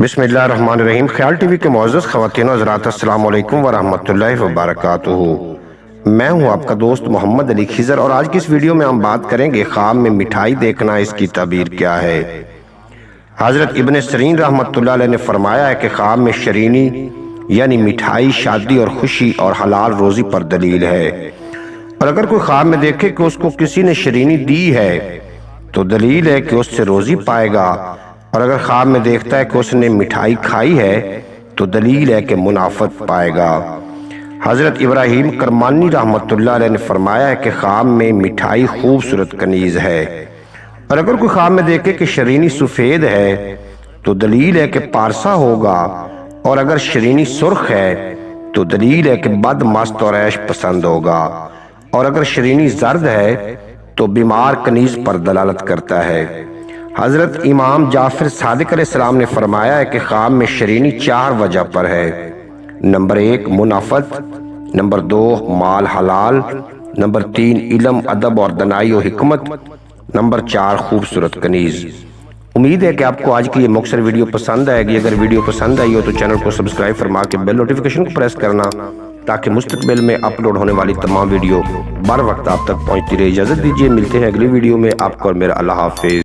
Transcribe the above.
बिस्मिल्लाहिर्रहमानिर्रहीम। ख्याल टीवी के मुअज़्ज़ज़ ख़वातीन और हज़रात, अस्सलामु अलैकुम वरहमतुल्लाहि वबरकातुहू। मैं हूं आपका दोस्त मोहम्मद अली खिज़र और आज की इस वीडियो में हम बात करेंगे ख्वाब में मिठाई देखना, इसकी ताबीर क्या है। हज़रत इब्न सिरीन रहमतुल्लाह अलैह ने फरमाया है कि ख्वाब में शरीनी यानी मिठाई शादी और खुशी और हलाल रोज़ी पर दलील है। और अगर कोई ख्वाब में देखे कि उसको किसी ने शरीनी दी है तो दलील है कि उससे रोज़ी पाएगा, और अगर ख्वाब में देखता है कि उसने मिठाई खाई है तो दलील है कि मुनाफत पाएगा। हज़रत इब्राहीम करमानी रहमतुल्लाह अलैह ने फरमाया है कि ख्वाब में मिठाई खूबसूरत कनीज़ है, और अगर कोई ख्वाब में देखे कि शरीनी सफ़ेद है तो दलील है कि पारसा होगा, और अगर शरीनी सुर्ख है तो दलील है कि बद मस्त और ऐश पसंद होगा, और अगर शरीनी जर्द है तो बीमार कनीज़ पर दलालत करता है। हज़रत इमाम जाफर सादिक अलैहिस्सलाम ने फरमाया है कि ख्वाब में शरीनी 4 वजह पर है। नंबर 1 मुनाफत, नंबर 2 माल हलाल, नंबर 3 इल्म अदब और दनाई और हिकमत, नंबर 4 खूबसूरत कनीज़। उम्मीद है कि आपको आज की ये मुख्तसर वीडियो पसंद आएगी। अगर वीडियो पसंद आई हो तो चैनल को सब्सक्राइब फरमा के बेल नोटिफिकेशन को प्रेस करना, ताकि मुस्तकबिल में अपलोड होने वाली तमाम वीडियो बर वक्त आप तक पहुंचती रहे। इजाज़त दीजिए, मिलते हैं अगली वीडियो में। आपको और मेरा अल्लाह हाफिज़।